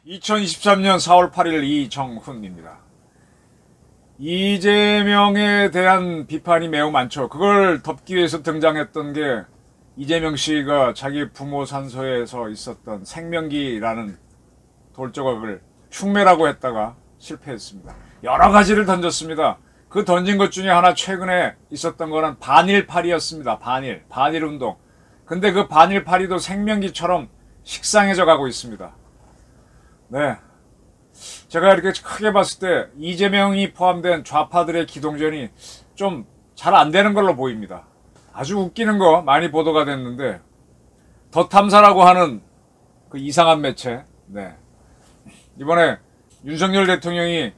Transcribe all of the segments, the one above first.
(2023년 4월 8일) 이정훈입니다. 이재명에 대한 비판이 매우 많죠. 그걸 덮기 위해서 등장했던 게 이재명 씨가 자기 부모 산소에서 있었던 생명기라는 돌조각을 흉매라고 했다가 실패했습니다. 여러 가지를 던졌습니다. 그 던진 것 중에 하나 최근에 있었던 거는 반일파리였습니다. 반일운동. 근데 그 반일파리도 생명기처럼 식상해져 가고 있습니다. 네. 제가 이렇게 크게 봤을 때 이재명이 포함된 좌파들의 기동전이 좀 잘 안 되는 걸로 보입니다. 아주 웃기는 거 많이 보도가 됐는데, 더 탐사라고 하는 그 이상한 매체, 네. 이번에 윤석열 대통령이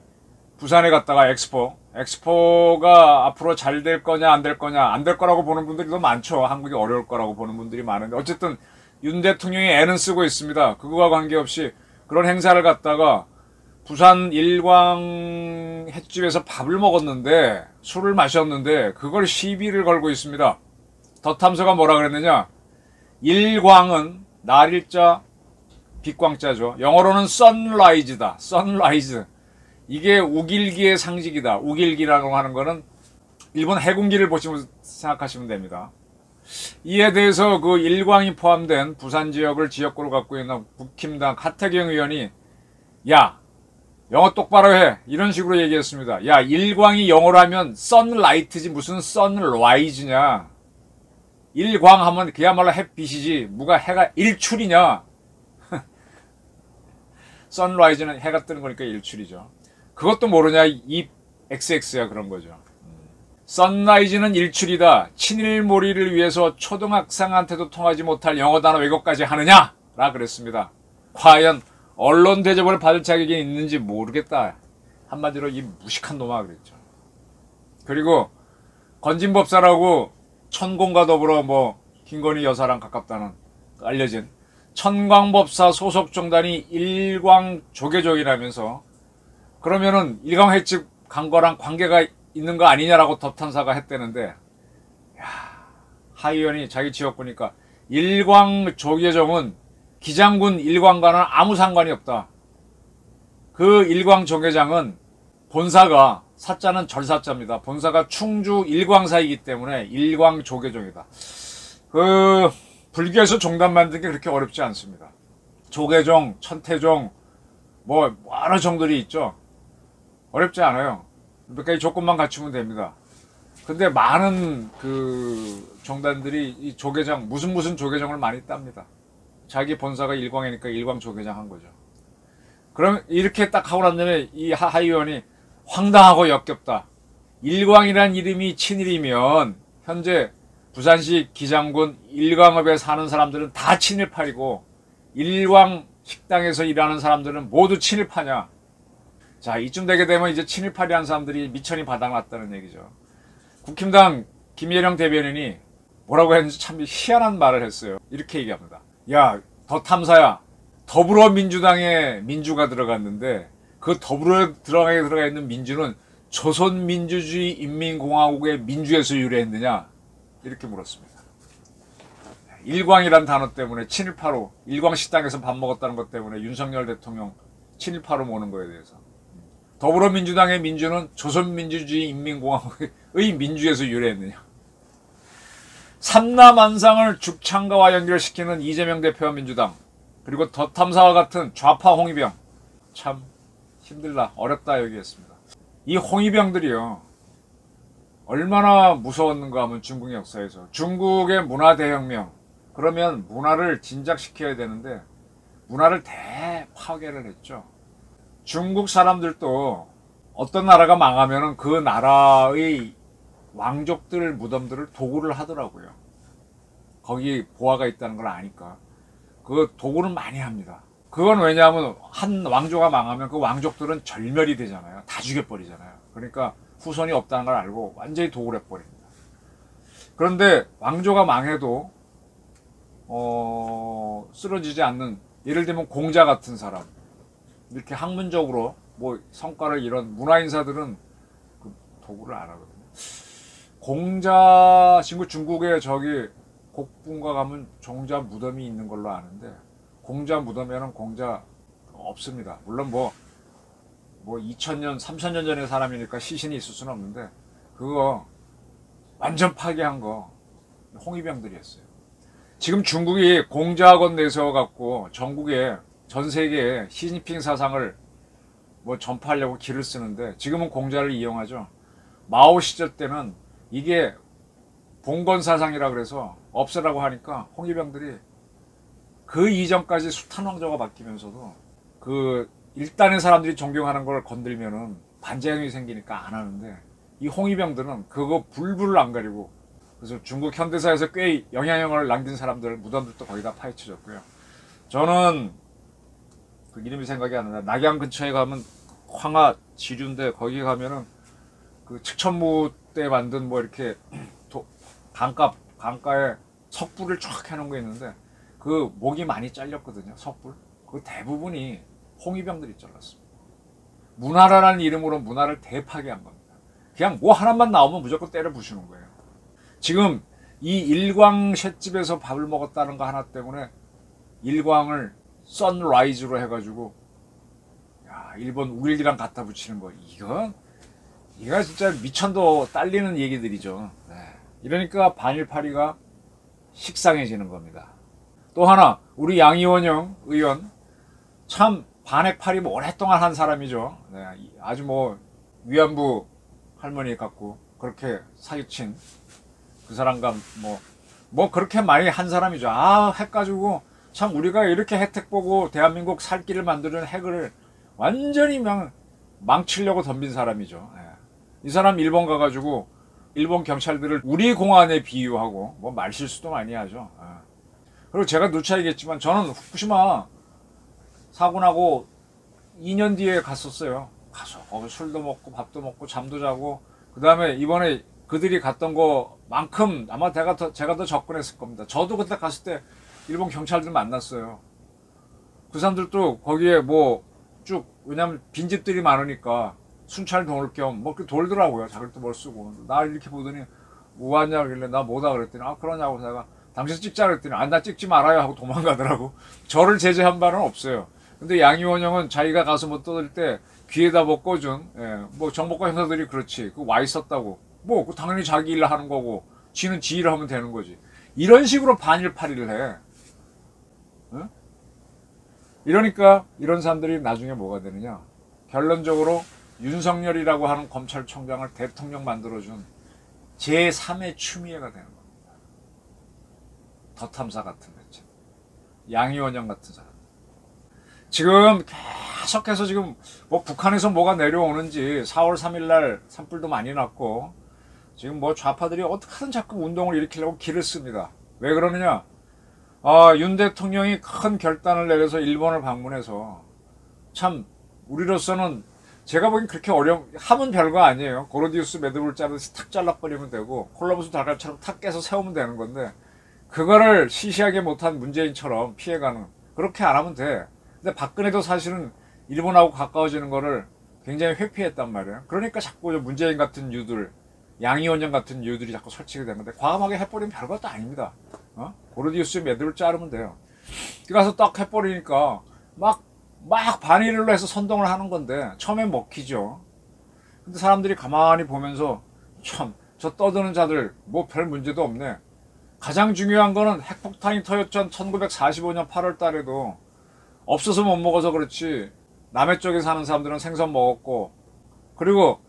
부산에 갔다가 엑스포가 앞으로 잘 될 거냐 안 될 거냐, 안 될 거라고 보는 분들이 더 많죠. 한국이 어려울 거라고 보는 분들이 많은데, 어쨌든 윤 대통령이 애는 쓰고 있습니다. 그거와 관계없이 그런 행사를 갔다가 부산 일광 횟집에서 밥을 먹었는데, 술을 마셨는데 그걸 시비를 걸고 있습니다. 더 탐사가 뭐라 그랬느냐, 일광은 날일자 빛광자죠. 영어로는 sunrise다. sunrise. 이게 우길기의 상징이다. 우길기라고 하는 거는 일본 해군기를 보시면 생각하시면 됩니다. 이에 대해서 그 일광이 포함된 부산 지역을 지역구로 갖고 있는 국힘당 하태경 의원이, 야, 영어 똑바로 해, 이런 식으로 얘기했습니다. 야, 일광이 영어로 하면 sunlight지 무슨 sunrise냐. 일광 하면 그야말로 햇빛이지 뭐가 해가 일출이냐. 선라이즈는 해가 뜨는 거니까 일출이죠. 그것도 모르냐, 이 XX야, 그런 거죠. 선라이즈는 일출이다. 친일몰이를 위해서 초등학생한테도 통하지 못할 영어 단어 왜곡까지 하느냐? 라 그랬습니다. 과연 언론 대접을 받을 자격이 있는지 모르겠다. 한마디로 이 무식한 놈아 그랬죠. 그리고 건진법사라고 천공과 더불어 김건희 여사랑 가깝다는 알려진 천광법사 소속 종단이 일광 조계종이라면서, 그러면은 일광 횟집 간 거랑 관계가 있는 거 아니냐라고 덧탐사가 했대는데, 하 의원이 자기 지역구니까 일광 조계종은 기장군 일광과는 아무 상관이 없다. 그 일광 조계장은 본사가, 사자는 절사자입니다. 본사가 충주 일광사이기 때문에 일광 조계종이다. 불교에서 종단 만든 게 그렇게 어렵지 않습니다. 조계종, 천태종, 여러 종들이 있죠. 어렵지 않아요. 몇 가지 조건만 갖추면 됩니다. 근데 많은 종단들이 이 조계장, 무슨 조계종을 많이 땁니다. 자기 본사가 일광이니까 일광 조계장 한 거죠. 그럼 이렇게 딱 하고 난 다음에 이 하 의원이 황당하고 역겹다. 일광이란 이름이 친일이면 현재 부산시 기장군 일광읍에 사는 사람들은 다 친일파이고 일광 식당에서 일하는 사람들은 모두 친일파냐. 자, 이쯤 되게 되면 이제 친일파리한 사람들이 미천이 바닥났다는 얘기죠. 국힘당 김예령 대변인이 뭐라고 했는지 참 희한한 말을 했어요. 이렇게 얘기합니다. 야, 더 탐사야. 더불어민주당에 민주가 들어갔는데 그 더불어 들어가 있는 민주는 조선민주주의 인민공화국의 민주에서 유래했느냐? 이렇게 물었습니다. 일광이란 단어 때문에 친일파로, 일광식당에서 밥 먹었다는 것 때문에 윤석열 대통령 친일파로 모는 거에 대해서. 더불어민주당의 민주는 조선민주주의 인민공화국의 민주에서 유래했느냐. 삼라만상을 죽창가와 연결시키는 이재명 대표와 민주당, 그리고 더 탐사와 같은 좌파 홍위병. 참 힘들다, 어렵다 얘기했습니다. 이 홍위병들이요, 얼마나 무서웠는가 하면 중국 역사에서 중국의 문화 대혁명, 그러면 문화를 진작시켜야 되는데 문화를 대파괴를 했죠. 중국 사람들도 어떤 나라가 망하면은 그 나라의 왕족들 무덤들을 도구를 하더라고요. 거기 보화가 있다는 걸 아니까 그 도구는 많이 합니다. 그건 왜냐하면 한 왕조가 망하면 그 왕족들은 절멸이 되잖아요. 다 죽여버리잖아요. 그러니까 후손이 없다는 걸 알고 완전히 도굴 해버립니다. 그런데 왕조가 망해도 쓰러지지 않는, 예를 들면 공자 같은 사람, 이렇게 학문적으로 성과를 이런 문화인사들은 도구를 안 하거든요. 공자, 중국에 저기 곡분가 가면 종자 무덤이 있는 걸로 아는데, 공자 무덤에는 공자 없습니다. 물론 뭐 2000년, 3000년 전의 사람이니까 시신이 있을 수는 없는데, 그거 완전 파괴한 거 홍위병들이 했어요. 지금 중국이 공자학원 내세워갖고 전국에, 전 세계에 시진핑 사상을 뭐 전파하려고 길을 쓰는데, 지금은 공자를 이용하죠. 마오 시절 때는 이게 봉건 사상이라 그래서 없애라고 하니까 홍위병들이 그 이전까지 숱한 왕조가 바뀌면서도 그 일단의 사람들이 존경하는 걸 건들면은 반작용이 생기니까 안 하는데, 이 홍위병들은 그거 불불을 안 가리고, 그래서 중국 현대사에서 꽤 영향력을 남긴 사람들 무덤들도 거의 다 파헤쳐졌고요. 저는 그 이름이 생각이 안 나요. 낙양 근처에 가면 황하 지류인데, 거기 가면은 그 측천무 때 만든 뭐 이렇게 강가에 석불을 쫙 해놓은 거 있는데, 그 목이 많이 잘렸거든요. 석불. 그 대부분이 홍위병들이 잘랐습니다. 문화라는 이름으로 문화를 대파괴한 겁니다. 그냥 뭐 하나만 나오면 무조건 때려 부수는 거예요. 지금 이 일광 횟집에서 밥을 먹었다는 거 하나 때문에 일광을 선라이즈로 해가지고, 야, 일본 우일기랑 갖다 붙이는 거, 이거 진짜 미천도 딸리는 얘기들이죠. 네. 이러니까 반일파리가 식상해지는 겁니다. 또 하나, 우리 양이원영 의원, 참 반핵파리 오랫동안 한 사람이죠. 네. 아주 뭐 위안부 할머니 같고 그렇게 사기친 그 사람과 뭐 그렇게 많이 한 사람이죠. 핵 가지고 참 우리가 이렇게 혜택 보고 대한민국 살 길을 만드는 핵을 완전히 망치려고 덤빈 사람이죠. 예. 이 사람 일본 가가지고 일본 경찰들을 우리 공안에 비유하고 뭐 말실수도 많이 하죠. 예. 그리고 제가 누차 얘기했지만 저는 후쿠시마 사고 나고 2년 뒤에 갔었어요. 가서 거기 술도 먹고 밥도 먹고 잠도 자고, 그 다음에 이번에 그들이 갔던 거만큼 아마 제가 더 접근했을 겁니다. 저도 그때 갔을 때 일본 경찰들 만났어요. 그 사람들도 거기에 왜냐면 빈집들이 많으니까 순찰 도울 겸 돌더라고요. 자기도 뭘 쓰고. 나 이렇게 보더니 뭐 하냐 그러길래 나 뭐다 그랬더니 그러냐고 내가 당신 찍자 그랬더니 나 찍지 말아요 하고 도망가더라고. 저를 제재한 바는 없어요. 근데 양이원영은 자기가 가서 떠들 때 귀에다 꽂은 정보과 형사들이 그렇지 와 있었다고 당연히 자기 일 하는 거고 지는 지 일을 하면 되는 거지. 이런 식으로 반일파리를 해. 응? 이러니까 이런 사람들이 나중에 뭐가 되느냐, 결론적으로 윤석열이라고 하는 검찰총장을 대통령 만들어준 제3의 추미애가 되는 겁니다. 덧탐사 같은 매체, 양이원영 같은 사람. 지금 계속해서 지금 북한에서 뭐가 내려오는지 4월 3일날 산불도 많이 났고, 지금 좌파들이 어떻게든 자꾸 운동을 일으키려고 길을 씁니다. 왜 그러느냐? 윤 대통령이 큰 결단을 내려서 일본을 방문해서, 참 우리로서는 제가 보기엔 그렇게 하면 별거 아니에요. 고로디우스 매듭을 자르듯이 탁 잘라버리면 되고 콜럼버스 달걀처럼 탁 깨서 세우면 되는 건데, 그거를 시시하게 못한 문재인처럼 피해가는, 그렇게 안 하면 돼. 근데 박근혜도 사실은 일본하고 가까워지는 거를 굉장히 회피했단 말이에요. 그러니까 자꾸 문재인 같은 유들, 양이원영 같은 유들이 자꾸 설치게 되는 건데, 과감하게 해버리면 별것도 아닙니다. 고르디우스 매듭을 자르면 돼요. 가서 딱 해버리니까 막 반일로 해서 선동을 하는 건데 처음엔 먹히죠. 근데 사람들이 가만히 보면서 참 저 떠드는 자들 별 문제도 없네. 가장 중요한 거는 핵폭탄이 터졌던 1945년 8월 달에도 없어서 못 먹어서 그렇지 남해 쪽에 사는 사람들은 생선 먹었고, 그리고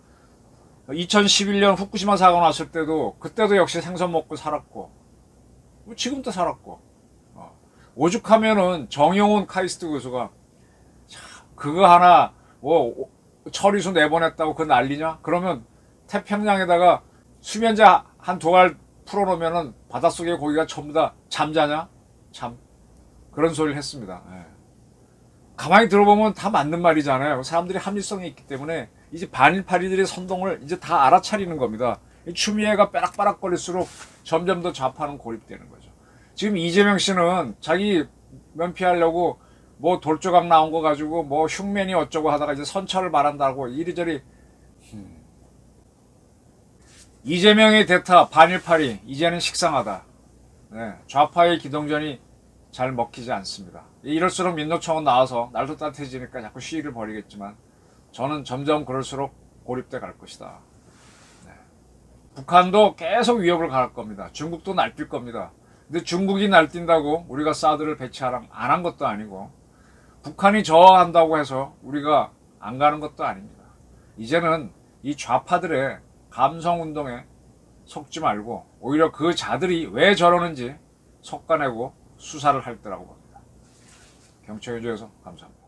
2011년 후쿠시마 사고 났을 때도 그때도 역시 생선 먹고 살았고, 지금도 살았고. 오죽하면은 정영훈 카이스트 교수가 그거 하나 처리수 내보냈다고 그거 난리냐? 그러면 태평양에다가 수면제 한 2알 풀어놓으면은 바닷속에 고기가 전부 다 잠자냐? 참 그런 소리를 했습니다. 가만히 들어보면 다 맞는 말이잖아요. 사람들이 합리성이 있기 때문에 이제 반일파리들의 선동을 이제 다 알아차리는 겁니다. 추미애가 빼락빼락거릴수록 점점 더 좌파는 고립되는 거죠. 지금 이재명 씨는 자기 면피하려고 돌조각 나온 거 가지고 흉맨이 어쩌고 하다가 이제 선처를 말한다고 이리저리 이재명의 대타 반일파리 이제는 식상하다. 네, 좌파의 기동전이 잘 먹히지 않습니다. 이럴수록 민노총은 나와서 날도 따뜻해지니까 자꾸 시위를 벌이겠지만 저는 점점 그럴수록 고립돼 갈 것이다. 네. 북한도 계속 위협을 가할 겁니다. 중국도 날뛸 겁니다. 근데 중국이 날뛴다고 우리가 사드를 배치 안 한 것도 아니고 북한이 저항한다고 해서 우리가 안 가는 것도 아닙니다. 이제는 이 좌파들의 감성운동에 속지 말고 오히려 그 자들이 왜 저러는지 속아내고 수사를 할 때라고 봅니다. 경청해 주셔서 감사합니다.